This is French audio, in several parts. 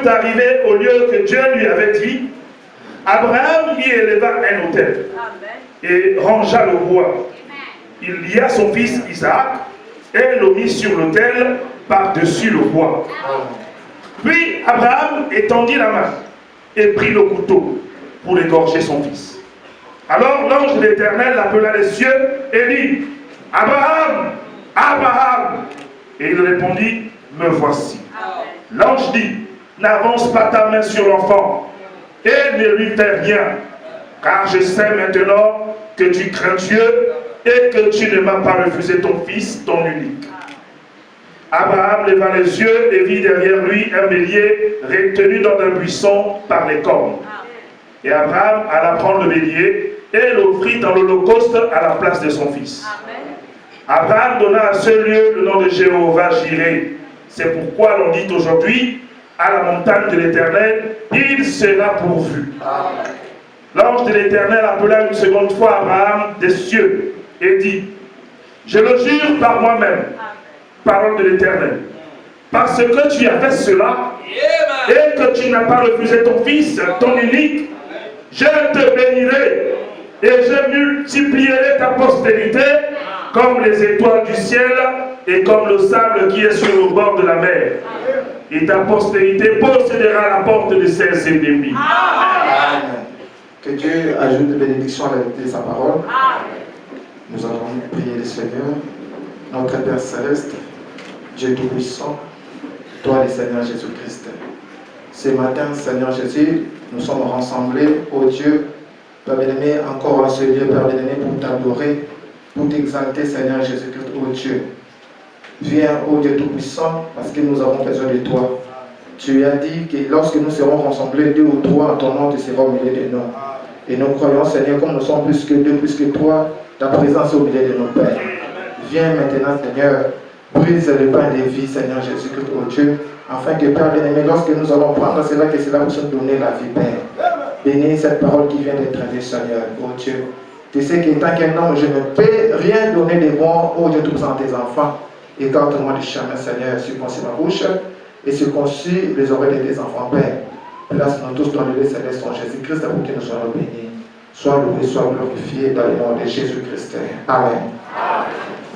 furent arrivés au lieu que Dieu lui avait dit, Abraham y éleva un autel et rangea le bois. Il lia son fils Isaac et le mit sur l'autel par-dessus le bois. Puis Abraham étendit la main et prit le couteau pour égorger son fils. Alors l'ange de l'Éternel appela les cieux et dit, Abraham, Abraham. Et il répondit, me voici. L'ange dit, n'avance pas ta main sur l'enfant et ne lui fais rien, car je sais maintenant que tu crains Dieu et que tu ne m'as pas refusé ton fils, ton unique. Abraham leva les yeux et vit derrière lui un bélier retenu dans un buisson par les cornes. Et Abraham alla prendre le bélier et l'offrit dans l'holocauste à la place de son fils. Abraham donna à ce lieu le nom de Jéhovah Jireh. C'est pourquoi l'on dit aujourd'hui, à la montagne de l'Éternel, il sera pourvu. L'ange de l'Éternel appela une seconde fois Abraham des cieux et dit, je le jure par moi-même, parole de l'Éternel, parce que tu as fait cela et que tu n'as pas refusé ton fils, ton unique, je te bénirai et je multiplierai ta postérité comme les étoiles du ciel et comme le sable qui est sur le bord de la mer. Et ta postérité possédera la porte de ses ennemis. Amen. Que Dieu ajoute de bénédiction à la lecture de sa parole. Nous allons prier le Seigneur. Notre Père Céleste, Dieu Tout-Puissant, toi le Seigneur Jésus-Christ. Ce matin, Seigneur Jésus, nous sommes rassemblés, ô Dieu, Père bien-aimé, encore à ce lieu, Père bien-aimé, pour t'adorer, pour t'exalter, Seigneur Jésus-Christ, ô Dieu. Viens, ô Dieu Tout-Puissant, parce que nous avons besoin de toi. Tu as dit que lorsque nous serons rassemblés, 2 ou 3 en ton nom, tu seras au milieu de nous. Et nous croyons, Seigneur, comme nous sommes plus que 2, plus que 3, ta présence est au milieu de nos pères. Viens maintenant, Seigneur, brise le pain de vie, Seigneur Jésus-Christ, ô Dieu, afin que, Père bien-aimé, lorsque nous allons prendre cela, que cela puisse nous donner la vie, Père. Bénis cette parole qui vient d'être traitée, Seigneur, ô Dieu. Tu sais que tant qu'un homme, je ne peux rien donner de bon, ô Dieu, tout à tes enfants. Écarte-moi du chemin, Seigneur, circoncis ma bouche et circoncis les oreilles de tes enfants, Père. Place-nous tous dans le céleste en Jésus-Christ pour que nous soyons bénis. Sois loué, sois glorifié dans le nom de Jésus-Christ. Amen.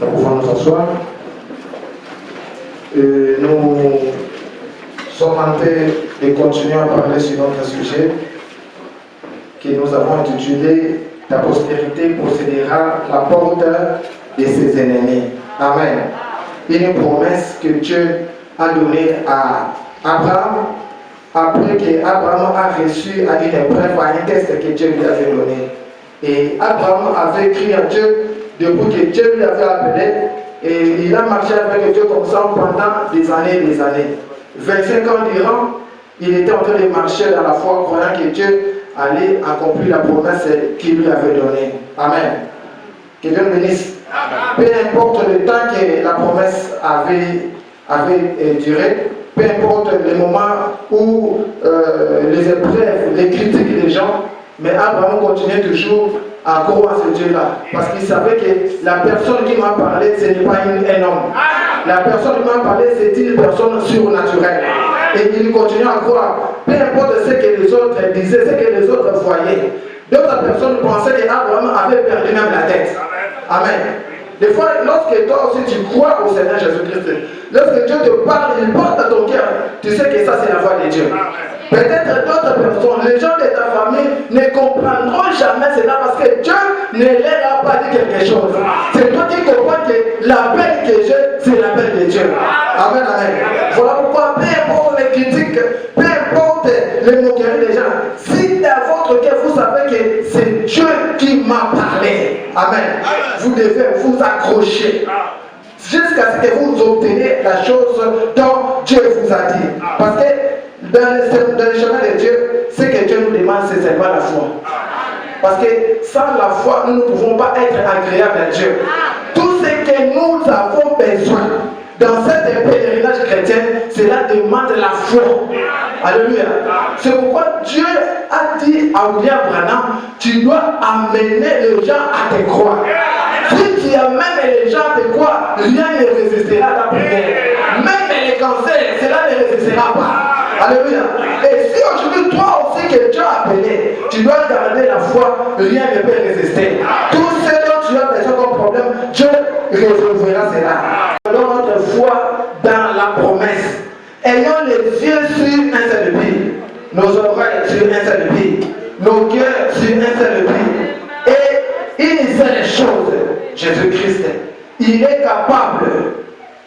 Nous pouvons nous asseoir. Nous sommes en train de continuer à parler sur notre sujet que nous avons intitulé « Ta postérité possédera la porte de ses ennemis ». Amen. Une promesse que Dieu a donnée à Abraham après qu'Abraham a reçu à une épreuve, à un test que Dieu lui avait donné. Et Abraham avait crié à Dieu depuis que Dieu lui avait appelé et il a marché avec Dieu comme ça pendant des années et des années. 25 ans durant, il était en train de marcher dans la foi, croyant que Dieu allait accomplir la promesse qu'il lui avait donnée. Amen. Que Dieu nous bénisse. Peu importe le temps que la promesse avait duré, peu importe le moment où les épreuves, les critiques des gens, mais Abraham continuait toujours à croire à ce Dieu-là. Parce qu'il savait que la personne qui m'a parlé, ce n'est pas un homme. La personne qui m'a parlé, c'est une personne surnaturelle. Et il continue à croire. Peu importe ce que les autres disaient, ce que les autres voyaient. D'autres personnes pensaient qu'Abraham avait perdu même la tête. Amen. Des fois, lorsque toi aussi tu crois au Seigneur Jésus-Christ, lorsque Dieu te parle, il porte à ton cœur, tu sais que ça c'est la voix de Dieu. Peut-être d'autres personnes, les gens de ta famille ne comprendront jamais cela parce que Dieu ne leur a pas dit quelque chose. C'est toi qui comprends que l'appel que j'ai, c'est l'appel de Dieu. Amen, amen. Voilà pourquoi, peu importe les critiques, peu importe les moqueries des gens, si dans votre cœur vous savez que c'est Dieu qui m'a parlé, amen, vous devez vous accrocher jusqu'à ce que vous obteniez la chose dont Dieu vous a dit. Parce que dans le chemin de Dieu, ce que Dieu nous demande, c'est seulement la foi. Parce que sans la foi, nous ne pouvons pas être agréables à Dieu. Tout ce que nous avons besoin dans cette pèlerinage chrétien, cela demande la foi. Alléluia. C'est pourquoi Dieu a dit à William Branham, tu dois amener les gens à te croire. Si tu amènes les gens à te croire, rien ne résistera à ta prière. Même les cancers, cela ne résistera pas. Alléluia. Et si aujourd'hui, toi aussi que Dieu a appelé, tu dois garder la foi, rien ne peut résister. Tout ce dont tu as besoin comme problème, Dieu résolvera cela. Donnons notre foi dans la promesse. Ayons les yeux sur un seul but, nos oreilles sur un seul but, nos cœurs sur un seul but. Et il sait les choses, Jésus-Christ. Il est capable.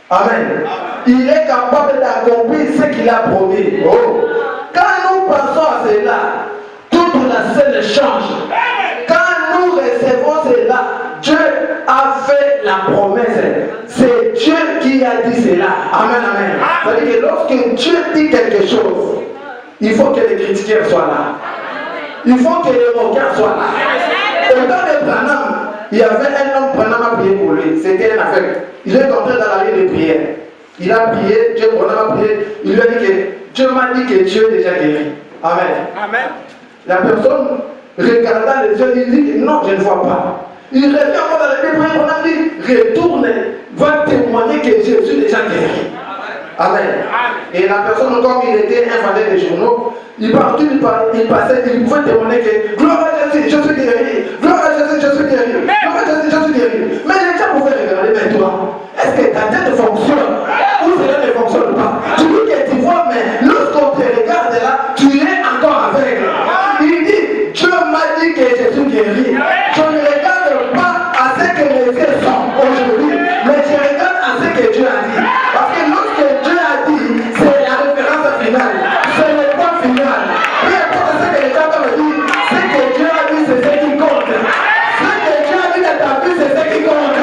Amen. Il est capable d'accomplir ce qu'il a promis. Oh. Quand nous pensons à cela, toute la scène change. Quand nous recevons cela, Dieu a fait la promesse. C'est Dieu qui a dit cela. Amen, amen. C'est-à-dire que lorsque Dieu dit quelque chose, il faut que les critiqueurs soient là. Il faut que les moqueurs soient là. Au temps de Branham, il y avait un homme Branham à prier pour lui. C'était un aveugle. Il est entré dans la ligne de prière. Il a prié, Dieu Branham a prié. Il lui a dit que Dieu m'a dit que Dieu est déjà guéri. Amen. Amen. La personne regardant les yeux, il dit non, je ne vois pas. Il revient encore dans la ligne de prière. Branham dit retourne, va témoigner que Jésus est déjà guéri. Amen. Et la personne, comme il était un vendeur de journaux, il passait, il pouvait témoigner que gloire à Jésus, je suis guéri. Gloire à Jésus, je suis guéri. Gloire à Jésus, je suis guéri. Mais les gens pouvaient regarder, mais toi, est-ce que ta tête fonctionne ou cela ne fonctionne pas? Tu dis que tu vois, mais lorsqu'on te regarde là, tu es encore aveugle. Il dit, Dieu m'a dit que je suis guéri. Je ne regarde pas à ce que les yeux sont aujourd'hui, mais je regarde à ce que Dieu a dit. Parce que lorsque Dieu a dit, c'est la référence finale, c'est le point final. Peu importe ce que les gens peuvent dire, ce que Dieu a dit, c'est ce qui compte. Ce que Dieu a dit dans ta vie, c'est ce qui compte.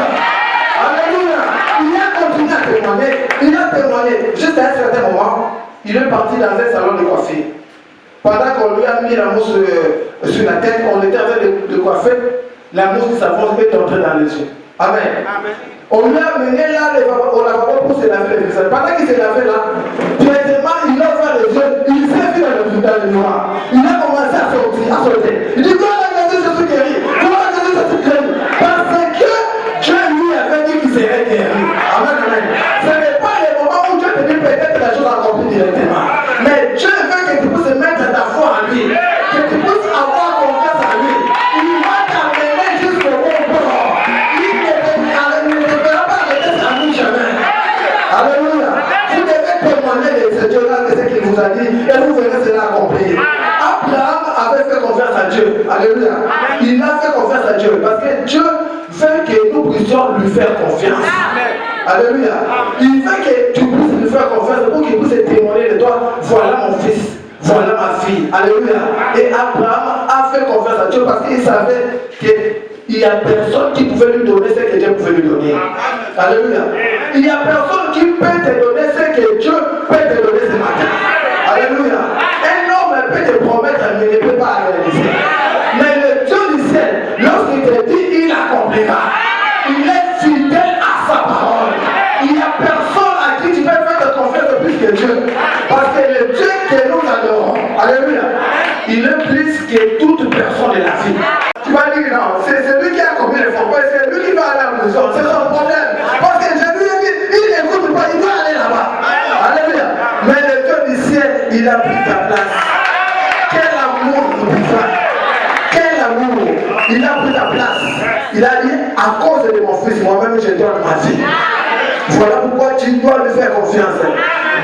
Alléluia. Il a continué à témoigner. Il a témoigné. Juste à un certain moment, il est parti dans un salon de coiffure. Pendant qu'on lui a mis la mousse sur la tête, on était en train de coiffer, la mousse de savon est entrée dans les yeux. Amen. Amen. On lui a mené là au lavabo pour se laver les visage. Pendant qu'il s'est lavé là, directement il a ouvert les yeux, il s'est vu dans le noir. Il a commencé à sauter. Il dit gloire à Jésus, je suis guéri. Gloire à Jésus, je suis guéri. Parce que Dieu lui avait dit qu'il serait guéri. Amen, amen. Ce n'est pas le moment où Dieu te dit peut-être la chose accomplie directement. Mais Dieu veut que tu puisses mettre ta foi en lui. Que tu puisses avoir confiance en lui. Il va t'amener jusqu'au bon port. Alléluia. Vous devez témoigner de ce Dieu-là, de ce qu'il vous a dit, et vous verrez cela accomplir. Abraham avait fait confiance à Dieu. Alléluia. Il a fait confiance à Dieu parce que Dieu veut que nous puissions lui faire confiance. Alléluia. Il veut que tu puisses lui faire confiance pour qu'il puisse témoigner de toi. Voilà mon fils. Voilà ma fille. Alléluia. Et Abraham a fait confiance à Dieu parce qu'il savait qu'il n'y a personne qui pouvait lui donner ce que Dieu pouvait lui donner. Alléluia. Il n'y a personne qui peut te donner ce que Dieu peut te donner ce matin. Alléluia. Un homme peut te promettre, mais il ne peut pas réaliser. Mais le Dieu du ciel, lorsqu'il te dit, il accomplira. Il est fidèle à sa parole. Il n'y a personne à qui tu peux faire confiance plus que Dieu. Parce que le Dieu que nous adorons, alléluia, il est plus que toute personne de la vie. Tu vas dire non, c'est celui qui a commis les faux, c'est lui qui va aller en prison, c'est son problème. Parce que Jésus a dit, il n'écoute pas, il doit aller là-bas. Alléluia. Mais le Dieu du ciel, il a pris ta place. Quel amour nous vivons. Quel amour. Il a pris ta place. Il a dit, à cause de mon fils, moi-même je donne ma vie. Voilà pourquoi tu dois lui faire confiance.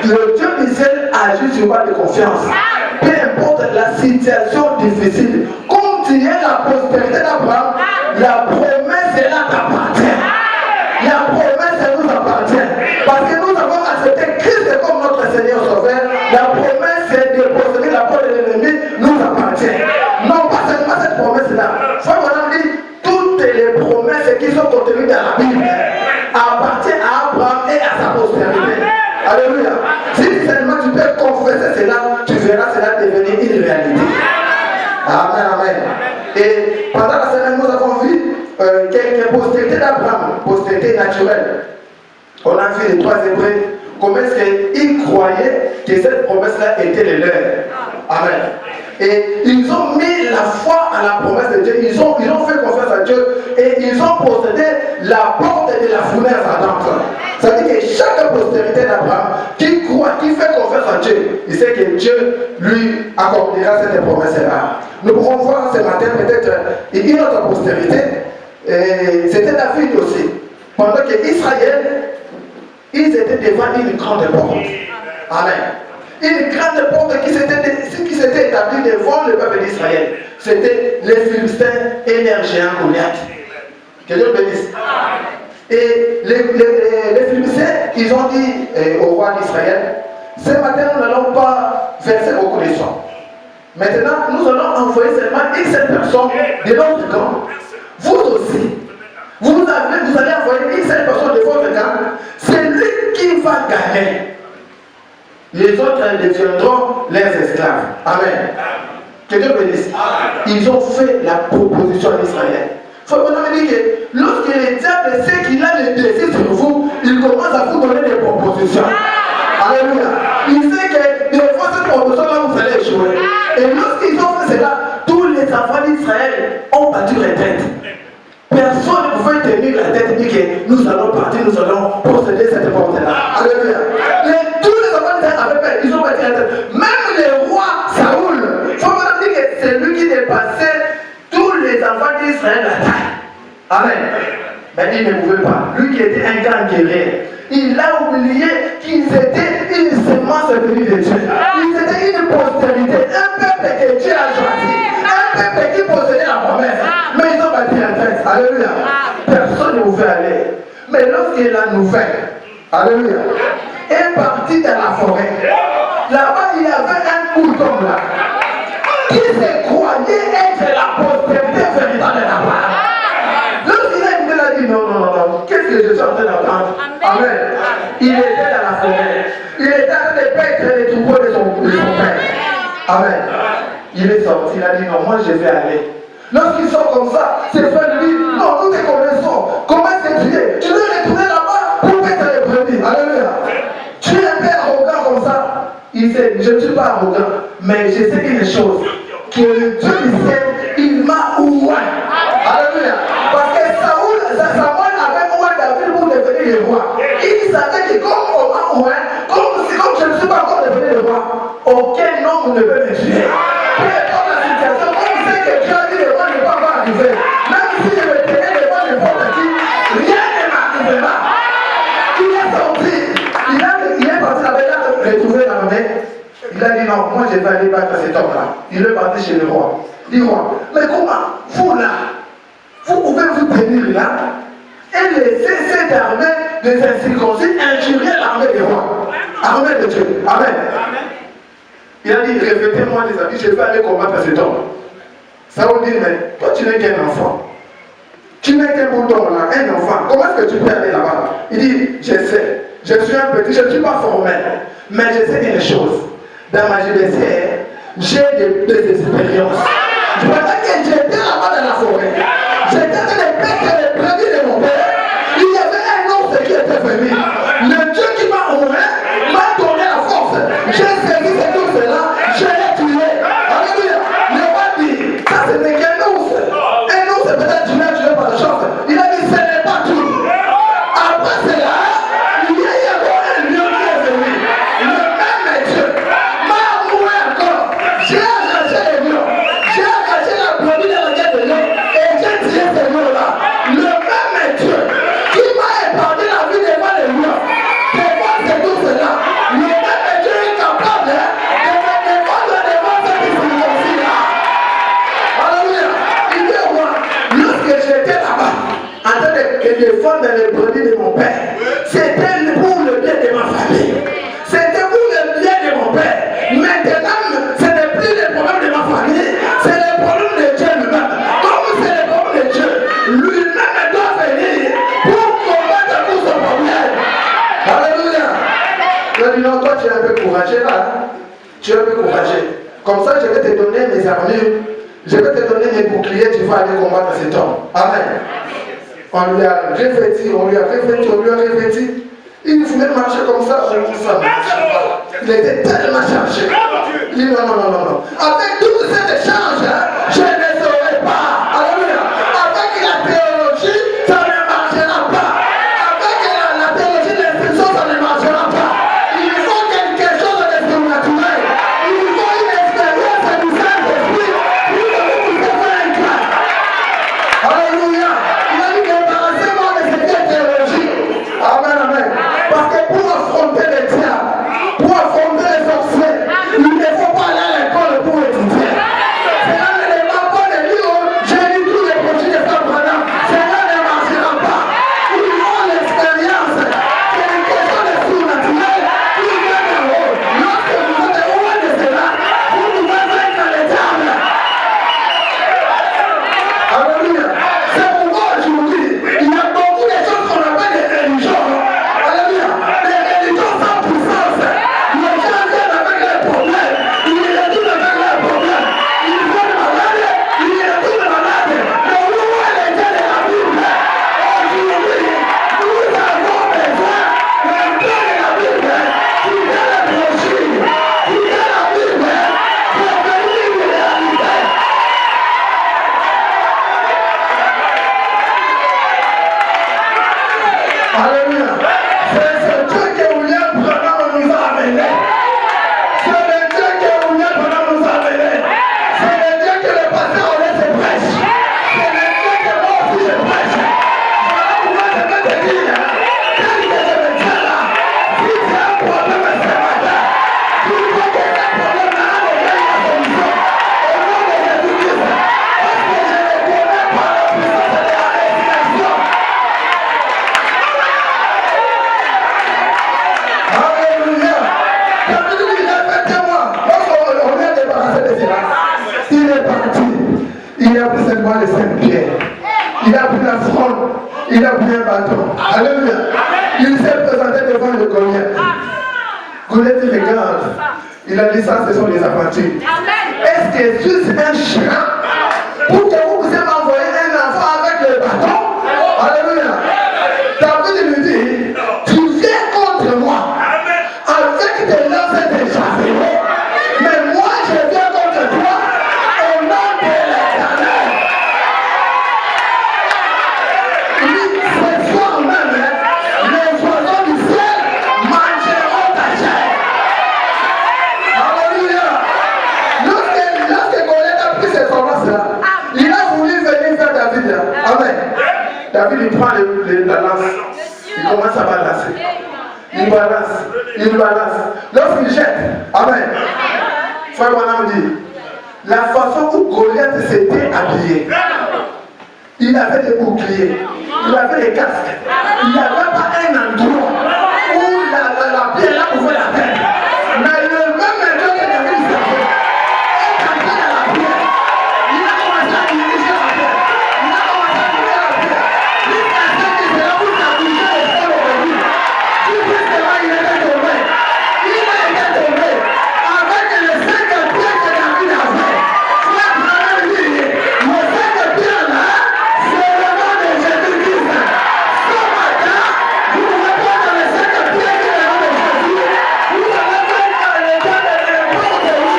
Le Dieu du ciel agit sur base de confiance. Peu importe la situation difficile, comme tu es la prospérité d'Abraham, la promesse est là t'appartient. La promesse nous appartient. Parce que nous avons accepté Christ comme notre Seigneur Sauveur. La promesse de posséder la porte de l'ennemi nous appartient. Non pas seulement cette promesse-là. Frère Branham dit, toutes les promesses qui sont contenues dans la Bible appartiennent à Abraham et à sa postérité. Alléluia. Si seulement tu peux confesser cela, tu verras cela devenir une réalité. Amen, amen. Et pendant la semaine, nous avons vu quelques postérités d'Abraham, postérité naturelle. On a vu les 3 Hébreux, comment est-ce qu'ils croyaient que cette promesse-là était le leur. Amen. Et ils ont mis la foi à la promesse de Dieu. Ils ont fait confiance à Dieu et ils ont possédé la porte de la fournaise ardente. Ça veut dire que chaque postérité d'Abraham qui croit qui fait confiance en Dieu, il sait que Dieu lui accordera cette promesse-là. Nous pouvons voir ce matin peut-être une autre postérité. C'était David aussi. Pendant qu'Israël, ils étaient devant une grande porte. Amen. Une grande porte qui s'était établie devant le peuple d'Israël. C'était les Philistins et leurs géants Goliath. Que Dieu bénisse. Et les Philistins, ils ont dit au roi d'Israël, ce matin nous n'allons pas verser beaucoup de sang. Maintenant, nous allons envoyer seulement une seule personne de notre camp. Vous aussi, vous allez envoyer une seule personne de votre camp. C'est lui qui va gagner. Les autres deviendront les esclaves. Amen. Que Dieu bénisse. Ils ont fait la proposition à Israël. Il faut vraiment dire que lorsque le diable sait qu'il a le désir sur vous, il commence à vous donner des propositions. Alléluia. Il sait que des fois cette proposition-là, vous allez échouer. Et lorsqu'ils ont fait cela, tous les enfants d'Israël ont battu les têtes. Personne ne pouvait tenir la tête et dire que nous allons partir, nous allons procéder cette porte-là. Alléluia. Tous les enfants d'Israël avaient peur, ils ont battu la tête. Même le roi Saoul, il faut vraiment dire que c'est lui qui dépassait tous les enfants d'Israël la taille. Amen. Mais il ne pouvait pas. Lui qui était un grand guerrier, il a oublié qu'ils étaient une semence venue de Dieu. Ils étaient une postérité, un peuple que Dieu a choisi, un peuple qui possédait la promesse. Mais ils ont battu la tête. Alléluia. Personne ne pouvait aller. Mais lorsque la nouvelle, alléluia, est partie dans la forêt, là-bas il y avait un mouton là qui se croyait être la postérité véritable de la part. Lorsqu'il a écouté, il a dit non, qu'est-ce que je suis en train d'entendre? Amen. Il était dans la forêt. Il était en train de paître les troupeaux de son père. Amen. Il est sorti, il a dit non, moi je vais aller. Lorsqu'il sort comme ça, ses frères lui disent non, nous te connaissons. Comment est-ce que tu es? Tu veux retourner là-bas pour paître les brebis. Alléluia. Tu es un peu arrogant comme ça. Il sait, je ne suis pas arrogant, mais je sais une chose, que Dieu sait, il m'a oué. Alléluia. Parce que Samuel avait oué David pour devenir le roi. Il savait que comme on m'a oué, comme je ne suis pas encore devenu le roi, aucun homme ne peut me tuer. Peu importe la situation, comme c'est que Dieu a dit le roi ne peut pas arriver. Même si je me tenais devant n'importe qui, rien ne m'arrivera. Il est sorti. Il est parti là-bas, il a retrouvé l'armée. Il a dit non, moi je vais aller battre cet homme-là. Il est parti chez le roi. Il dit roi, mais comment vous là, vous pouvez vous tenir là et laisser cette armée des incirconcis injurier l'armée des rois. Armée de Dieu. Amen. Il a dit, répétez-moi les amis, je vais aller combattre cet homme. Saoul dit, mais toi tu n'es qu'un enfant. Tu n'es qu'un bouton là, un enfant. Comment est-ce que tu peux aller là-bas? Il dit, je sais, je suis un petit, je ne suis pas formel. Mais je sais une chose. Dans ma jeunesse, j'ai des expériences. Pendant que j'étais là-bas dans la forêt, j'étais en train de perdre les brebis de mon père. Il y avait un ours qui était venu. Le Dieu qui m'a honné m'a donné la force. J'ai saisi cet ours-là, je l'ai tué. Alléluia. Le roi dit, ça ce n'est qu'un ours. Un ours peut-être tu l'as tué par chance. Il a dit, ce n'est pas tout. Après cela, il y a un lion qui est venu. Le même Dieu m'a envoyé encore. J'ai arraché les lions. J'ai arraché la brebis dans la gueule de lion. Et j'ai tué ces lions-là. Le même Dieu qui m'a épargné la vie devant les lions. Devant ces ours-là. Le même Dieu est capable de me défendre devant cette circoncis-là. Alléluia. Il dit au roi, lorsque j'étais là-bas, en train de défendre les brebis de mon père, c'était pour le bien de ma famille. C'était pour le bien de mon père. Maintenant, ce n'est plus le problème de ma famille, c'est le problème de Dieu lui-même. Comme c'est le problème de Dieu, lui-même doit venir pour combattre tout ce problème. Alléluia. Je dis non, toi tu es un peu courageux là. Tu es un peu courageux. Comme ça, je vais te donner mes armures. Je vais te donner mes boucliers, tu vas aller combattre cet homme. Amen. On lui a revêti, on lui a revêti. Il voulait marcher comme ça, il était tellement chargé. Il dit non. Avec toute cette charge, je ne saurais pas. Alléluia. Avec la théologie, ça ne marchera pas. Avec la théologie de l'instruction, ça ne marchera pas. Il faut quelque Il a pris un bâton. Alléluia. Il s'est présenté devant le Goliath. Goliath regarde. Il a dit ça, ce sont les apprentis. Est-ce que je suis un chien pour que vous puissiez m'envoyer un enfant avec le bâton? Alléluia. David lui dit, tu viens contre moi avec des lances et des javelins. Mais moi, je viens contre toi au nom de l'Éternel. Oui, ce soir même, les oiseaux du ciel mangeront ta chair. Alléluia. Lorsque Goliath a pris ces forces-là, il a voulu venir vers David. Amen. David, il prend la lance. Il commence à balancer. Il balance. Lorsqu'il jette, amen. Frère Branham dit, la façon où Goliath s'était habillé, il avait des boucliers, il avait des casques, il n'y avait pas un endroit où la pierre là pouvait l'atteindre. Mais le même Dieu que David servait est entré dans la pierre. Il a commencé à diriger la pierre. Il a commencé à diriger la pierre. Jusqu'à ce que c'est là où il a bougé les sols au début. Jusqu'à il était tombé. Il a été tombé avec les 5 pierres que David avait. Frère Branham dit, les 5 pierres là, c'est le nom de Jésus-Christ. Ce matin, vous pouvez prendre les 5 pierres qui est le nom de Jésus. Vous allez faire les gens de n'importe où.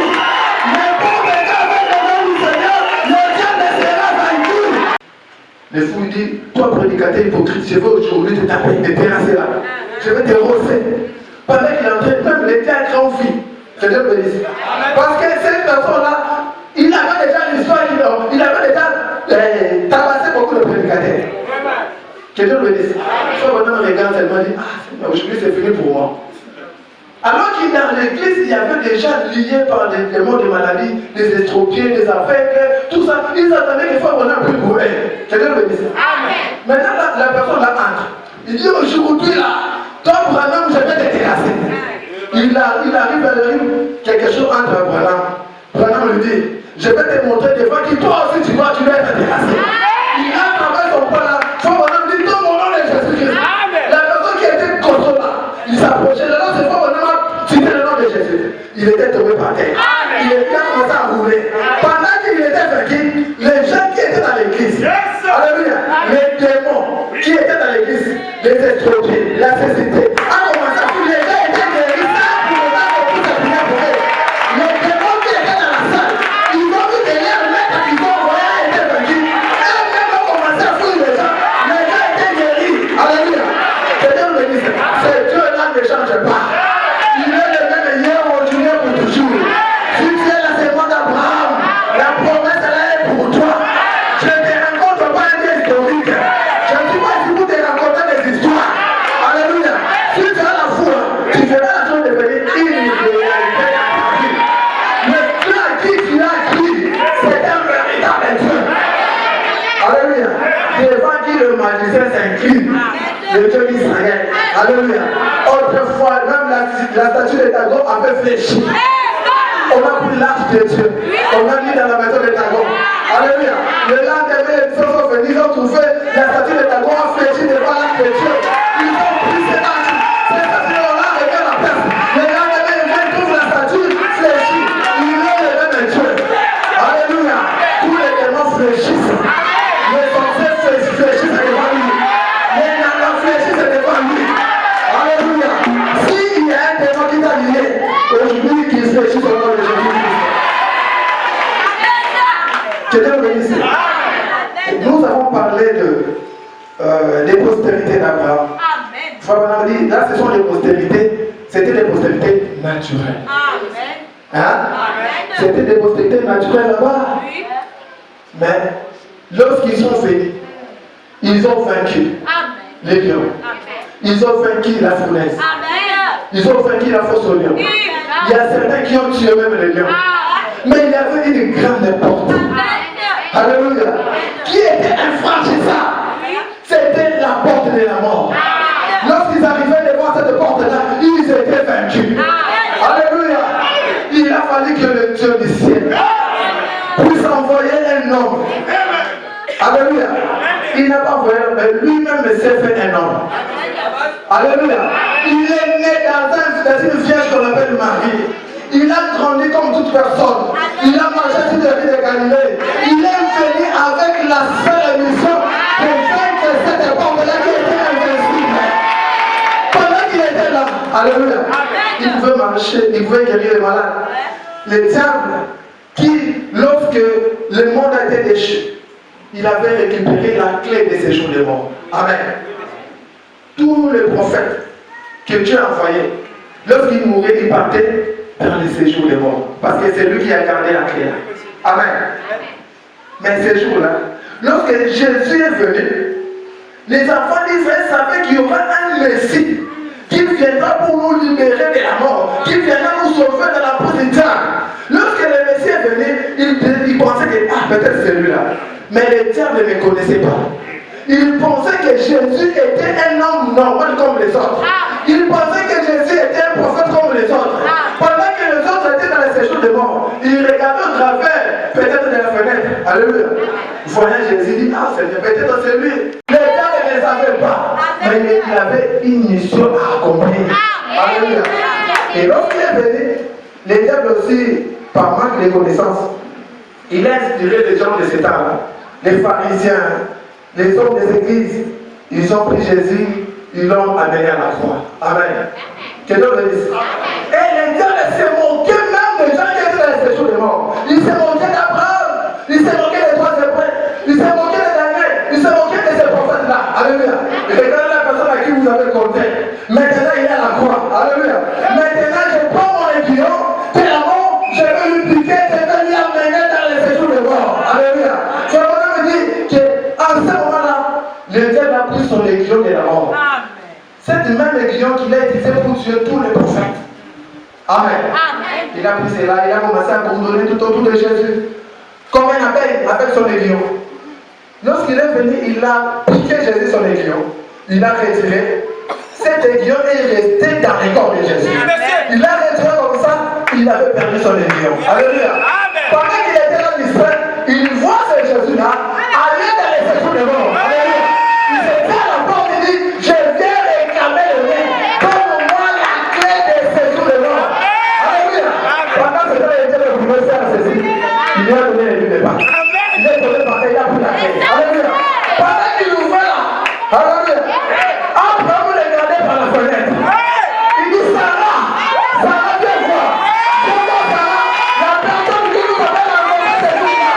N'importe quoi avec le nom du Seigneur, le diable sera vaincu. Le fou dit, toi prédicateur hypocrite, je veux aujourd'hui te taper, te terrasser là. Je vais te rosser. Pendant qu'il est en train, même les théâtres ont fui. Que Dieu bénisse. Parce que cette personne-là, il avait déjà l'histoire, il avait déjà tabassé beaucoup de prédicateurs. Que Dieu bénisse. Soit maintenant on regarde tellement dit, ah, aujourd'hui c'est fini pour moi. Alors qu'il dans l'église, il y avait des gens liés par des démons de maladies, des estropiés, des aveugles, tout ça. Ils attendaient qu'il faut qu'on ait un peu pour eux. Que Dieu bénisse. Maintenant, la personne là entre. Il dit aujourd'hui là, toi Branham, je vais te terrasser. Il arrive à lui, quelque chose entre Branham. Branham lui dit, je vais te montrer des fois que toi aussi tu vas être terrassé. Il a travaillé son point là. Son Branham dit, dans mon nom de Jésus-Christ. La personne qui était costaud là, il s'approchait. Là, c'est pas Branham a cité le nom de Jésus. Il était tombé par terre. Il était commencé à rouler. Pendant qu'il était vaincu, les gens qui étaient dans l'église, alléluia, les démons qui étaient dans l'église, les estropiés, la cécité, a commencé à fouiller. Les gens étaient guéris pour le temps qu'on puisse prier pour eux. Les démons qui étaient dans la salle, ils ont vu derrière le maître qu'ils ont envoyé a été vaincu. Eux-mêmes ont commencé à fouiller les gens. Les gens étaient guéris. Alléluia. Que Dieu me dise, ce Dieu-là ne change pas. Il est le même hier, aujourd'hui, pour toujours. Si tu es la seconde d'Abraham, la promesse elle est pour toi. Je ne te raconte pas un historique. Je ne suis pas ici pour te raconter des histoires. Alléluia. Si tu as la foi, tu feras la chose de venir une réalité dans ta vie. Le Dieu à qui tu as cru, c'est un véritable Dieu. Alléluia. Devant qui le magicien s'incline, le Dieu d'Israël. Alléluia. Autrefois, même la statue de Dagon avait fléchi. On a pris l'arche de Dieu. On a mis dans la maison de Dagon. Alléluia. Le lendemain, les gens sont venus, ils ont trouvé la statue de Dagon a fléchi devant l'arche de Dieu. Ils ont pris cette arche. Cette statue-là regarde la place. Le lendemain, ils trouvent la statue fléchie. Il est le même Dieu. Alléluia. Tous les démons fléchissent. Les sorciers fléchissent devant lui. Les nanas fléchissent devant lui. Alléluia. S'il y a un démon qui t'a lié, aujourd'hui qu'il fléchisse au nom de Jésus-Christ. Que Dieu bénisse. Nous avons parlé des postérités d'Abraham. Frère Branham dit, là ce sont les postérités, c'était des postérités naturelles. Hein? C'était des postérités naturelles là-bas. Mais lorsqu'ils sont venus, ils ont vaincu les lions. Ils ont vaincu la fournaise. Ils ont vaincu la fausse au lion. Il y a certains qui ont tué même les lions. Mais il y avait une grande porte. Alléluia. Qui était infranchissable. C'était la porte de la mort. Lorsqu'ils arrivaient devant cette porte-là, ils étaient vaincus. Alléluia. Il a fallu que le Dieu du ciel puisse envoyer un homme. Alléluia. il n'a pas envoyé, mais lui-même s'est fait un homme. Alléluia. Il est né dans une vierge qu'on appelle Marie. Il a grandi comme toute personne. Il a marché sur la vie de Galilée. Il est venu avec la seule mission de vaincre cette époque-là qui était invincible. Pendant qu'il était là, alléluia, il pouvait marcher, il pouvait guérir les malades. Le diable, qui, lorsque le monde a été déchu, il avait récupéré la clé de séjour des morts. Amen. Tous les prophètes que Dieu a envoyés, lorsqu'ils mouraient, ils partaient dans les séjours des morts. Parce que c'est lui qui a gardé la clé. Amen. Mais ces jours-là, lorsque Jésus est venu, les enfants d'Israël savaient qu'il y aura un Messie qui viendra pour nous libérer de la mort, qui viendra nous sauver de la prise du diable. Lorsque le Messie est venu, ils pensaient que peut-être c'est lui-là. Mais le diable ne connaissait pas. Il pensait que Jésus était un homme normal comme les autres. Il pensait que Jésus était un prophète comme les autres. Pendant que les autres étaient dans les séjours de mort, il regardait au travers, peut-être de la fenêtre. Alléluia. Voyant Jésus, il dit, Seigneur, peut-être c'est lui. Les gars ne le savaient pas. Mais il avait une mission à accomplir. Alléluia. Et lorsqu'il est venu, les diables aussi, par manque de connaissances, il a inspiré les gens de ce temps-là, les pharisiens, les hommes des églises, ils ont pris Jésus, ils l'ont amené à la croix. Amen. Que Dieu le dise. Et les diables se moquaient même des gens qui étaient dans les séjours de mort. Ils se moquaient d'Abraham, ils se moquaient des trois hébreux, ils se moquaient de Daniel, ils se moquaient de ces prophètes-là. Alléluia. Regardez la personne à qui vous avez compté. Maintenant, il est à la croix. Alléluia. Maintenant, je prends mon aiguillon, tellement je vais lui piquer, je vais lui amener dans les séjours de mort. Alléluia. Je veux me dire qu'à ce moment-là, le diable a pris son aiguillon de la mort. Cette même aiguillon qu'il a utilisé pour tuer tous les prophètes. Amen. Il a pris cela, il a commencé à bourdonner tout autour de Jésus. Comme un abeille avec son aiguillon. Lorsqu'il est venu, il a piqué Jésus son aiguillon. Il a retiré. Cet aiguillon est resté dans le corps de Jésus. Il a retiré comme ça, il avait perdu son aiguillon. Alléluia. Pendant qu'il était là d'Israël, il voit ce Jésus-là aller dans les séjours de mort. Alléluia. Il se fait à la porte et dit, je viens réclamer le mien. Donne-moi la clé des séjours de mort. Alléluia. Pendant ce temps, il était le premier frère à Jésus. Il lui a donné les lunes de Pâques. Il est tombé par terre, il a pris la clé. Alléluia. Pendant qu'il ouvrait là, alléluia. Après, vous regardez par la fenêtre. Il dit, Sarah, viens voir. Viens voir Sarah, la personne qui nous appelle à manger ces jours-là.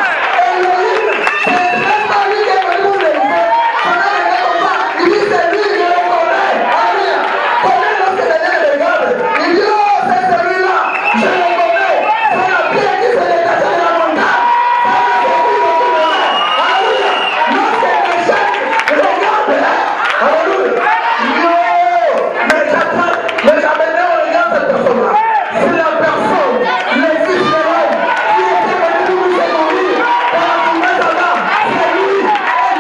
Elohim, c'est pas lui qui est venu nous délivrer. Sarah regarde comme ça. Il dit, c'est lui, je le connais. Alléluia. Connais lorsque les gens regardent. Il dit, oh, c'est celui-là. Je le connais. C'est la pierre qui s'est détachée de la montagne. Alléluia. Lorsque les gens regardent, alléluia. Mais jamais on regarde cette personne-là. C'est la personne, le fils de l'homme, qui était venu nous séduire par la promesse d'Adam. C'est lui,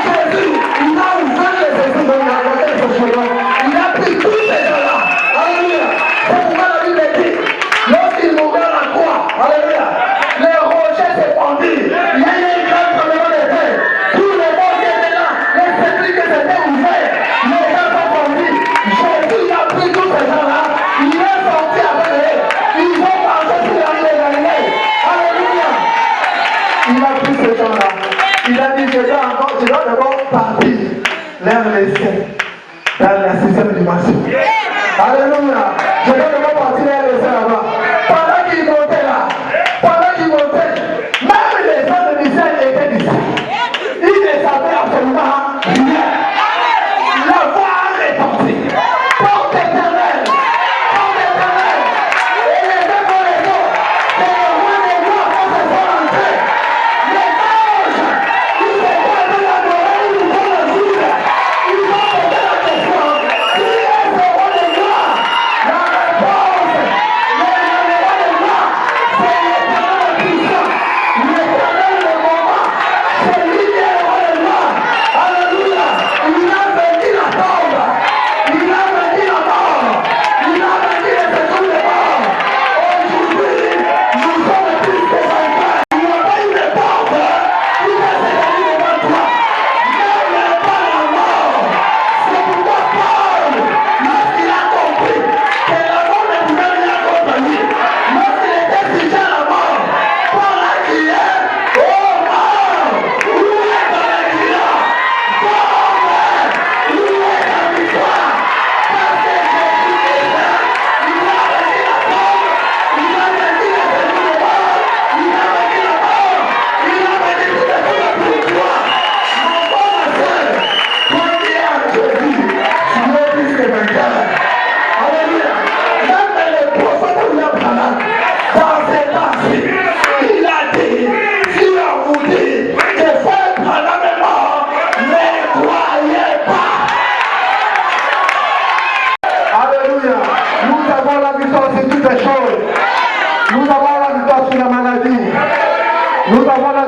Jésus. Il a ouvert les esprits dans la moitié de son chemin. Il a pris tous ces gens-là. Alléluia. C'est pourquoi la Bible dit, lorsqu'il mourut à la croix, alléluia, les rochers se fendirent. Il y a eu un grand tremblement de terre. Tous les morts qui étaient là, les sépulcres s'étaient ouverts. Les gens sont fendus. Jésus a pris tous ces gens-là. Il est sorti avec eux. Ils ont marché sur la rue de Galilée. Alléluia. Il a pris ces gens-là. Il a dit, je dois d'abord partir les laisser dans la sixième dimension. Alléluia. Je dois d'abord partir les laisser là-bas. Pendant qu'il montait là, même les gens de Michel étaient ici. Ils ne savaient absolument rien. La voix a retenti. Porte éternelle. Et les deux pour les autres. Et le roi des gloires quand se sont entrés. Les anges, ils se sont de l'adorer, ils nous font le juge. Ils ont posé la question. Qui est ce roi des gloires? La réponse, les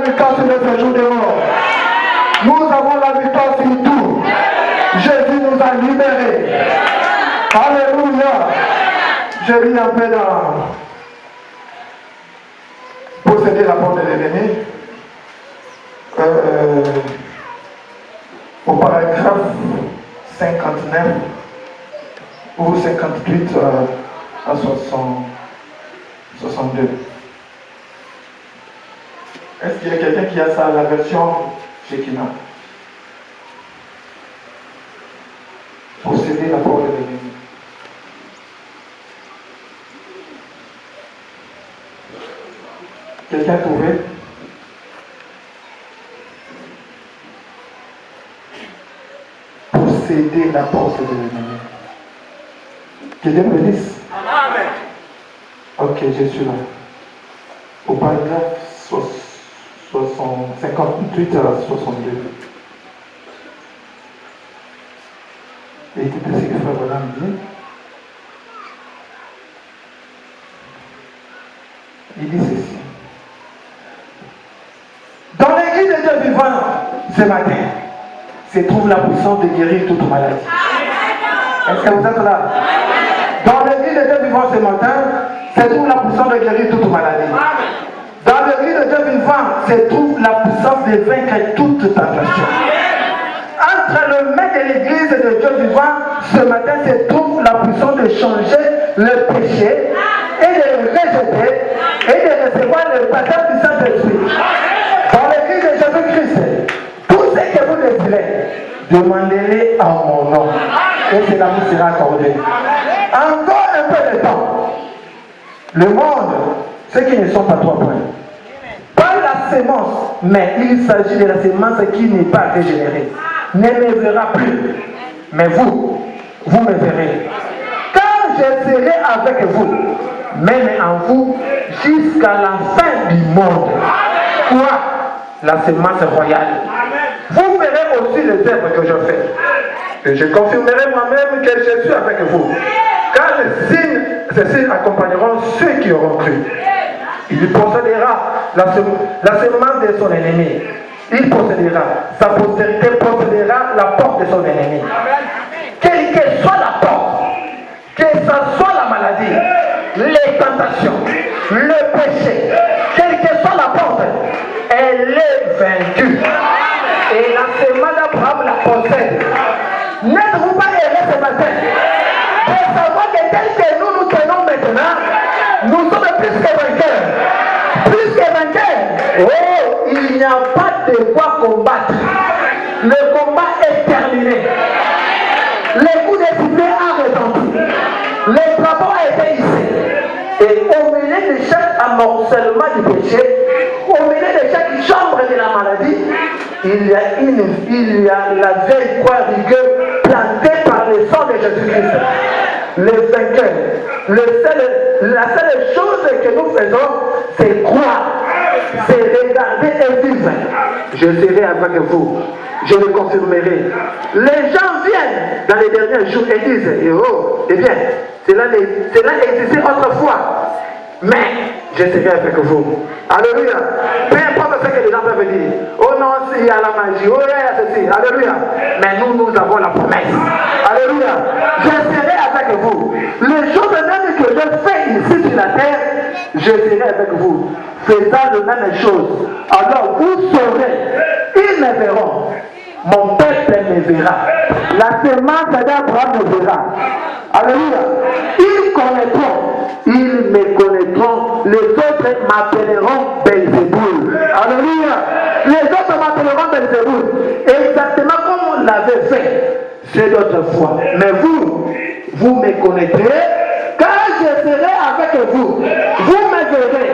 victoire sur le séjour de mort. Nous avons la victoire sur tout. Jésus nous a libérés. Alléluia. Je lis un peu dans posséder la porte de l'ennemi. Au paragraphe 59 ou 58 à 62. Est-ce qu'il y a quelqu'un qui a ça, la version Shekinah? Posséder la porte de l'ennemi. Quelqu'un a trouvé? Posséder la porte de l'ennemi. Quelqu'un me lise? Amen. Ok, je suis là. Au paragraphe 58 à 62. Et écoutez ce que Frère Branham dit. Il dit ceci. Dans l'église de Dieu vivant ce matin se trouve la puissance de guérir toute maladie. Est-ce que vous êtes là? Dans l'église de Dieu vivant ce matin se trouve la puissance de guérir toute maladie. Dans l'église de Dieu vivant se trouve la puissance de vaincre toute tentation. Entre le maître de l'église de Dieu vivant ce matin se trouve la puissance de changer le péché et de le rejeter et de recevoir le baptême du Saint-Esprit. Dans l'église de Jésus-Christ, tout ce que vous désirez, demandez-les en mon nom et cela vous sera accordé. Encore un peu de temps. Le monde, ceux qui ne sont pas trois points, pas la sémence, mais il s'agit de la sémence qui n'est pas régénérée, ne me verra plus. Mais vous me verrez. Quand je serai avec vous, même en vous, jusqu'à la fin du monde. Quoi? La sémence royale. Vous verrez aussi les œuvres que je fais. Et je confirmerai moi-même que je suis avec vous. Car ces signes accompagneront ceux qui auront cru. Il possédera la semence de son ennemi. Il possédera, sa postérité possédera la porte de son ennemi. Quelle que soit la porte, que ce soit la maladie, les tentations, le péché, quelle que soit la porte, elle est vaincue. Et la semence d'Abraham la possède. N'êtes-vous pas errés ce matin de savoir que tel que nous tenons maintenant, nous sommes plus que vainqueurs. Plus que vainqueurs. Oh, il n'y a pas de quoi combattre. Le combat est terminé. Le coup de sifflet a retenti. Le drapeau a été hissé. Et au milieu de chaque amorcellement du péché, au milieu de chaque chambre de la maladie, il y a la vieille croix rigueur plantée par le sang de Jésus-Christ. Les vainqueurs. La seule chose que nous faisons, c'est croire. C'est regarder et vivre. Je serai avec vous. Je le confirmerai. Les gens viennent dans les derniers jours et disent, eh bien, cela existait autrefois. Mais je serai avec vous. Alléluia. Peu importe ce que les gens peuvent dire. Oh non, il y a la magie. Oh, il y a ceci. Alléluia. Mais nous avons la promesse. Alléluia. Je serai avec vous. Les choses même que je fais ici sur la terre, je serai avec vous. Faisant la même chose. Alors vous saurez. Ils me verront. Mon peuple me verra. La semence d'Abraham me verra. Alléluia. Ils connaîtront. Ils me connaîtront. Les autres m'appelleront Belzéboul. Alléluia. Les autres m'appelleront Belzéboul. Exactement comme on l'avait fait c'est d'autres fois. Mais vous me connaîtrez car je serai avec vous. Vous me verrez.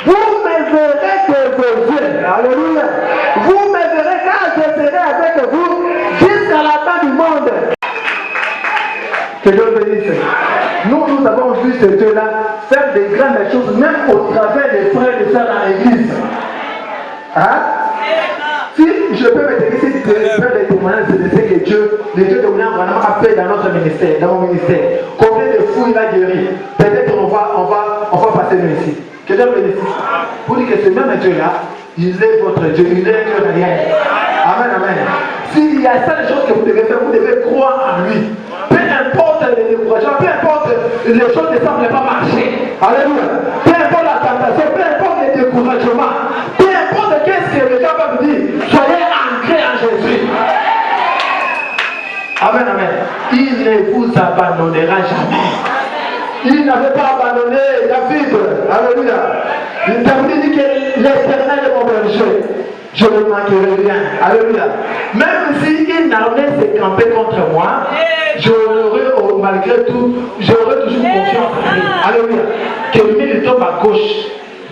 Vous me verrez que vos yeux. Alléluia. Vous me verrez car je serai avec vous jusqu'à la fin du monde. Que Dieu bénisse. Nous avons vu ce Dieu-là faire des grandes choses, même au travers des frères et sœurs dans l'église. Hein? Si je peux me dire, si tu faire des témoignages de ce que Dieu de William Branham a fait dans notre ministère, dans mon ministère, combien de fous il a guéri, peut-être on va passer nous ici. Que Dieu bénisse. Pour dire que ce même Dieu-là Il est votre Dieu, il est que rien. Amen, amen. S'il y a certaines choses que vous devez faire, vous devez croire en lui. Peu importe les découragements, peu importe les choses ne semblent pas marcher. Alléluia. Peu importe la tentation, peu importe les découragements, peu importe qu'est-ce que les gens peuvent dire, soyez ancrés en Jésus. Amen, amen. Il ne vous abandonnera jamais. Il n'avait pas abandonné David. Alléluia. David dit que l'Éternel est mon berger. Je ne manquerai rien. Alléluia. Même si une armée s'est campée contre moi, j'aurai, malgré tout, j'aurai toujours confiance en lui. Alléluia. Que le tombe à gauche,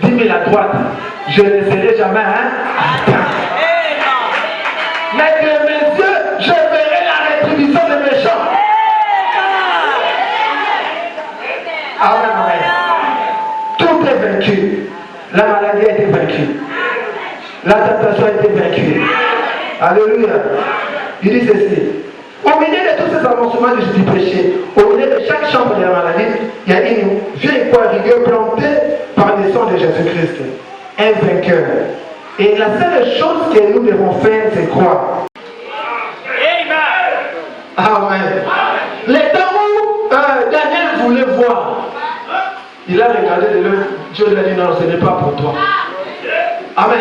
10 000 à droite, je ne serai jamais atteint. Mais que mes yeux, je verrai la rétribution des méchants. Amen, amen. Tout est vaincu. La maladie a été vaincue. La tentation a été vaincue. Alléluia. Il dit ceci. Au milieu de tous ces avancements du péché, au milieu de chaque chambre de la maladie, il y a une vieille poire rigueur plantée par le sang de Jésus-Christ. Un vainqueur. Et la seule chose que nous devons faire, c'est croire. Amen. Les temps où Daniel voulait voir, il a regardé de l'autre, Dieu lui a dit non, ce n'est pas pour toi. Amen.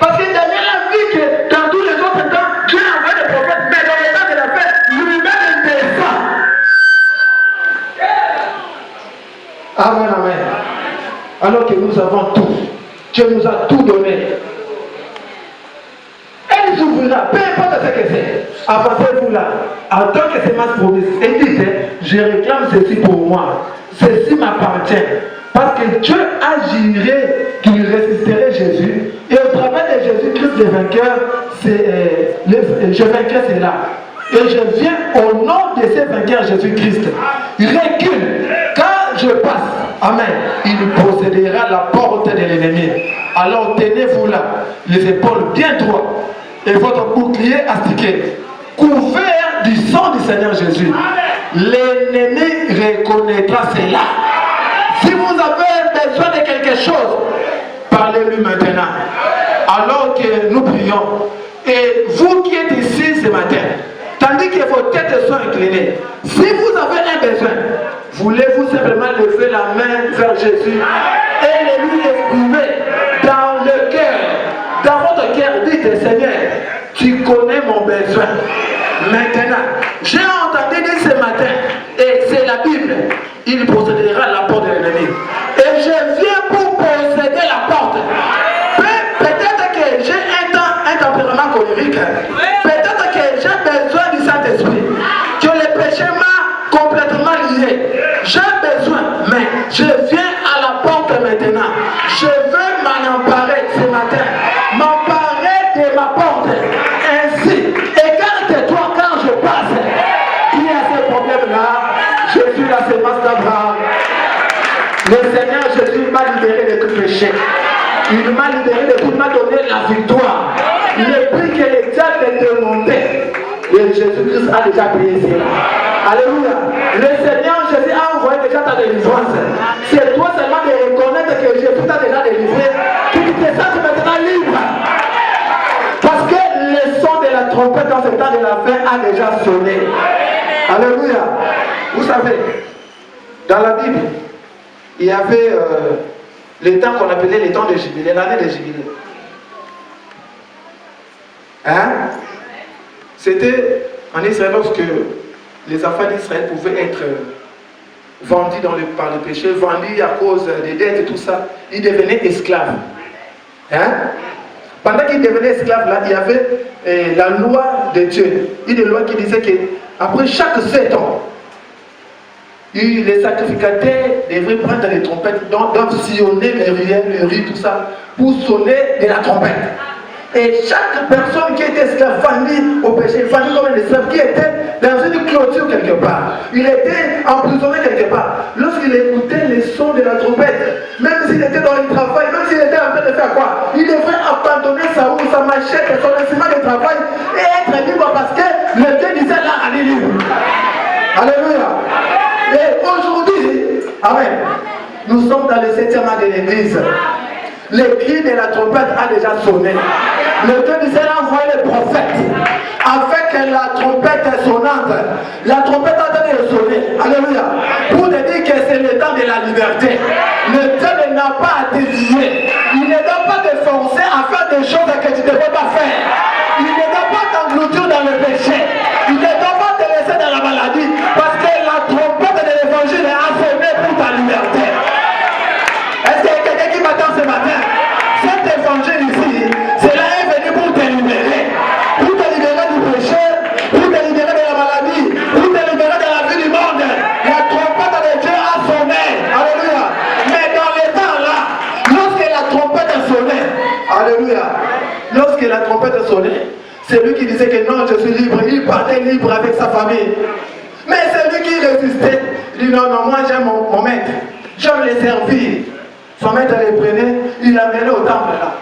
Parce que Daniel a vu que dans tous les autres temps, Dieu a envoyé des prophètes, mais dans le temps de la fête, lui-même descend. Amen, amen. Alors que nous avons tout, Dieu nous a tout donné. Elle s'ouvrira, peu importe ce que c'est. Avancez-vous là, en tant que semence promise. Et dites, je réclame ceci pour moi. Ceci m'appartient. Parce que Dieu agirait qu'il résisterait Jésus. Et au travers de Jésus-Christ, le vainqueur, je vaincrai cela. Et je viens au nom de ce vainqueur Jésus-Christ. Recule. Quand je passe, amen, il possédera la porte de l'ennemi. Alors tenez-vous là, les épaules bien droites et votre bouclier astiqué, couvert du sang du Seigneur Jésus. L'ennemi reconnaîtra cela. Si vous avez besoin de quelque chose, parlez-lui maintenant. Alors que nous prions. Et vous qui êtes ici ce matin, tandis que vos têtes sont inclinées, si vous avez un besoin, voulez-vous simplement lever la main vers Jésus et le lui exprimer dans le cœur, dans votre cœur, dites Seigneur, tu connais mon besoin. Maintenant, j'ai entendu dire ce matin, et c'est la Bible, il possédera la porte de l'ennemi. Et je viens pour posséder la porte. Peut-être que j'ai un tempérament colérique. Peut-être que j'ai besoin du Saint-Esprit. Que le péché m'a complètement lié. J'ai besoin, mais je viens à la porte maintenant. Je veux m'en emparer ce matin. M'emparer de ma porte. Ainsi, écarte-toi quand je passe. Qui a ce problème-là? Je suis la sémence d'Abraham. Le Seigneur Jésus m'a libéré de tout péché. Il m'a libéré de tout, il m'a donné la victoire. Le prix que le diable est demandé. Et Jésus-Christ a déjà payé cela. Alléluia. Le Seigneur Jésus a envoyé déjà ta délivrance. C'est toi seulement de reconnaître que Jésus t'a déjà délivré. Tu te sens maintenant libre. Parce que le son de la trompette dans ce temps de la fin a déjà sonné. Alléluia. Vous savez, dans la Bible, il y avait les temps qu'on appelait les temps de jubilé, l'année de jubilé. Hein? C'était en Israël lorsque les enfants d'Israël pouvaient être vendus par le péché, vendus à cause des dettes et tout ça. Ils devenaient esclaves. Hein? Pendant qu'ils devenaient esclaves, là, il y avait la loi de Dieu. Une loi qui disait qu'après chaque 7 ans, les sacrificateurs devraient prendre les trompettes, doivent sillonner les ruelles, les rues, tout ça, pour sonner de la trompette. Et chaque personne qui était esclave, vendue au péché, vendue comme un esclave, qui était dans une clôture quelque part, il était emprisonné quelque part. Lorsqu'il écoutait les sons de la trompette, même s'il était dans le travail, même s'il était en train de faire quoi, il devrait abandonner sa roue, sa machette, son instrument de travail et être libre parce que le Dieu disait là, allez libre. Alléluia. Et aujourd'hui, amen, nous sommes dans le 7e an de l'église. Le cri de la trompette a déjà sonné. Le Dieu du ciel a envoyé les prophètes afin que la trompette sonnante, la trompette a donné de sonner. Alléluia. Pour te dire que c'est le temps de la liberté. Le Dieu n'a pas à dévier. Il ne doit pas te forcer à faire des choses que tu ne peux pas faire. Il ne doit pas t'engloutir dans le péché. Il ne doit pas te laisser dans la maladie. Parce que la trompette de l'évangile a sonné pour ta liberté. Est-ce qu'il y a quelqu'un qui m'attend ce matin? Cet évangile ici, cela est venu pour te libérer. Pour te libérer du péché, pour te libérer de la maladie, pour te libérer de la vie du monde. La trompette de Dieu a sonné. Alléluia. Mais dans les temps là, lorsque la trompette a sonné, alléluia, lorsque la trompette a sonné, c'est lui qui disait que non, je suis libre. Il partait libre avec sa famille. Mais c'est lui qui résistait. Il dit non, non, moi j'aime mon maître. Je vais le servir. Son maître les prenait, il l'amenait au temple là.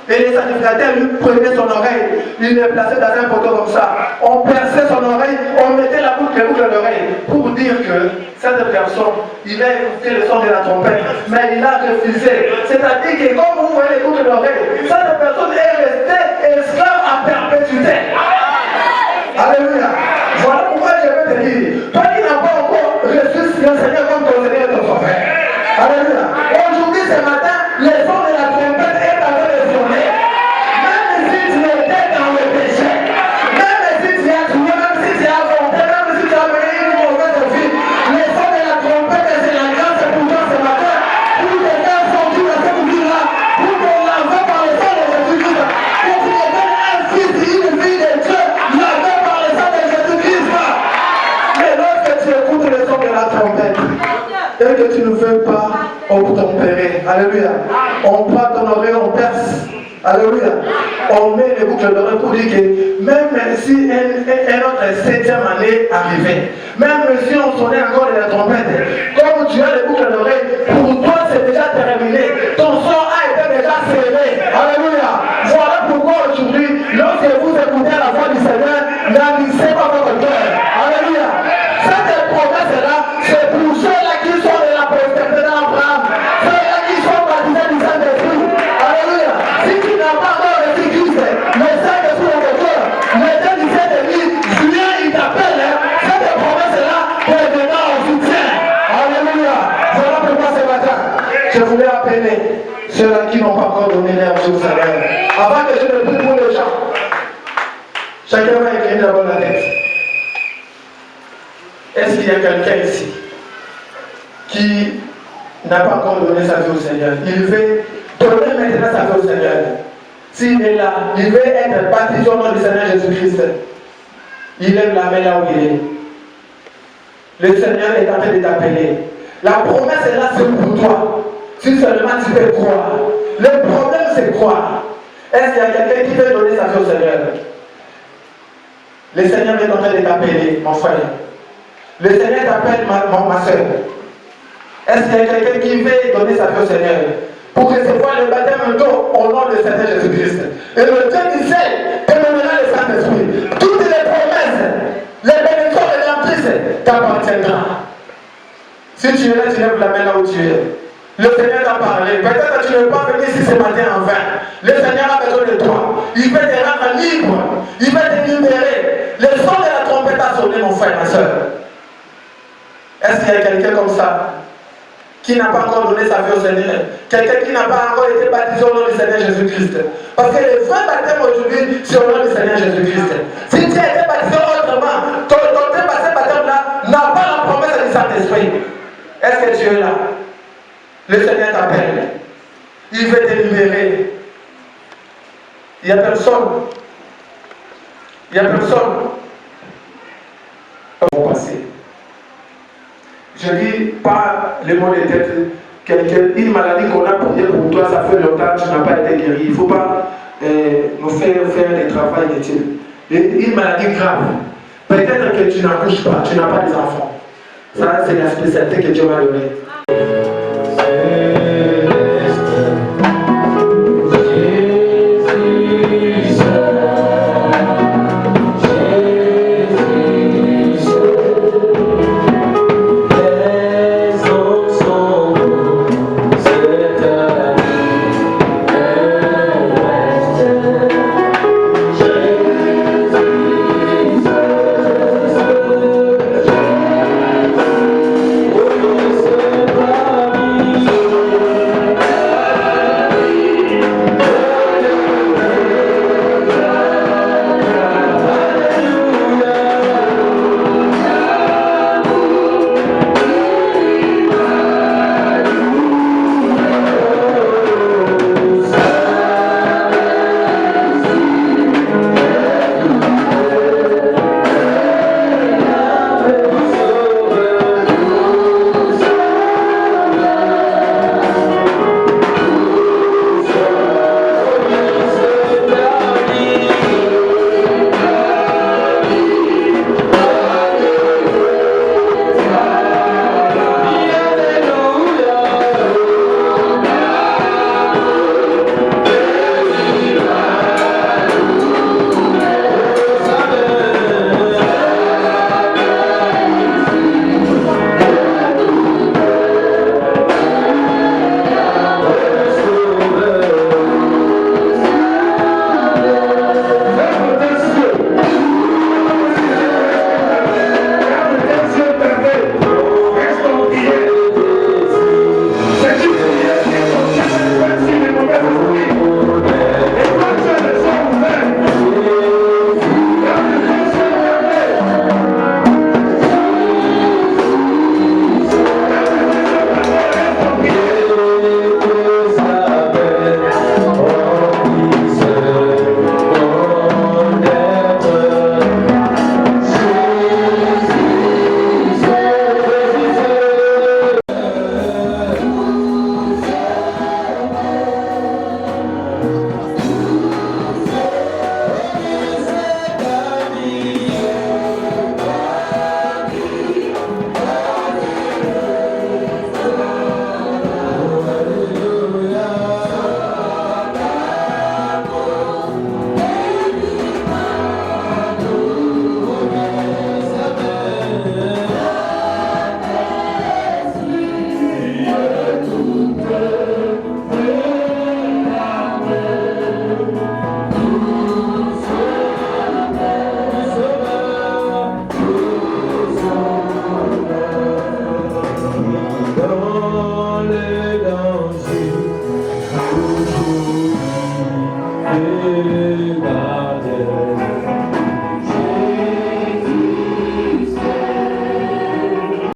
Et les sacrificateurs lui prenaient son oreille, il le plaçait dans un poteau comme ça. On perçait son oreille, on mettait la boucle à l'oreille pour dire que cette personne, il a écouté le son de la trompette, mais il a refusé. C'est-à-dire que comme vous voyez les boucles d'oreille, cette personne est restée esclave à perpétuité. Alléluia. Voilà pourquoi je vais te dire, toi qui n'as pas encore reçu le Seigneur comme ton Seigneur et ton Sauveur. Alléluia. Aujourd'hui, ce matin, les sons de la trompette est en train de sonner. Même si tu étais dans le péché, même si tu as trouvé, même si tu as avorté, même si tu as mené une mauvaise vie, les sons de la trompette, c'est la grâce pour toi ce matin. Pour te faire sortir de cette vie-là, pour te laver par le sang de Jésus-Christ. Que tu deviennes un fils, une fille de Dieu, lavé par le sang de Jésus-Christ. Mais lorsque tu écoutes le son de la trompette, et que tu ne veux pas obtempérer, alléluia, on prend ton oreille, on perce, alléluia, on met les boucles d'oreille pour dire que même si une autre 7e année arrivait, même si on sonnait encore de la trompette, comme tu as les boucles d'oreille, pour toi c'est déjà terminé, ton sort a été déjà scellé, alléluia. Voilà pourquoi aujourd'hui, lorsque vous écoutez la voix du Seigneur, n'avisez pas votre cœur, alléluia. Cette promesse-là, c'est pour ceux-là qui sont de la postérité d'Abraham, ceux-là qui sont baptisés du Saint-Esprit. Alléluia. Si tu n'as pas encore reçu Christ, le Saint-Esprit dans ton cœur, le Dieu du Saint-Esprit, Julien, il t'appelle, cette promesse-là, pour venir au soutien. Alléluia. Voilà pourquoi ce matin, je voulais appeler ceux-là qui n'ont pas encore donné leur vie au Seigneur. Avant que je ne prie pour les gens, chacun va écrire d'abord la tête. Est-ce qu'il y a quelqu'un ici qui n'a pas encore donné sa vie au Seigneur? Il veut donner maintenant sa vie au Seigneur. S'il est là, il veut être baptisé au nom du Seigneur Jésus-Christ. Il lève la main là où il est. Le Seigneur est en train de t'appeler. La promesse est là, c'est pour toi. Si seulement tu peux croire. Le problème, c'est croire. Est-ce qu'il y a quelqu'un qui veut donner sa vie au Seigneur? Le Seigneur est en train de t'appeler, mon frère. Le Seigneur t'appelle ma soeur. Est-ce qu'il y a quelqu'un qui veut donner sa vie au Seigneur pour recevoir le baptême d'eau au nom du Seigneur Jésus-Christ? Et le Dieu du ciel te donnera le Saint-Esprit. Toutes les promesses, les bénédictions et l'emprise t'appartiendront. Si tu es là, tu lèves la main là où tu es. Le Seigneur t'a parlé. Peut-être que tu ne veux pas venir ici ce matin en vain. Le Seigneur a besoin de toi. Il veut te rendre libre. Il veut te libérer. Le son de la trompette a sonné, mon frère, ma soeur. Est-ce qu'il y a quelqu'un comme ça qui n'a pas encore donné sa vie au Seigneur? Quelqu'un qui n'a pas encore été baptisé au nom du Seigneur Jésus-Christ? Parce que le vrai baptême aujourd'hui, c'est au nom du Seigneur Jésus-Christ. Si tu as été baptisé autrement, ton baptême-là n'a pas la promesse du Saint-Esprit. Est-ce que tu es là? Le Seigneur t'appelle. Il veut te libérer. Il n'y a personne. Il n'y a personne. On va passer. Je dis pas le mot de tête. Une maladie qu'on a prié pour toi, ça fait longtemps que tu n'as pas été guéri. Il ne faut pas nous faire des travaux inutiles. Une maladie grave. Peut-être que tu n'accouches pas, tu n'as pas des enfants. Ça, c'est la spécialité que Dieu m'a donnée.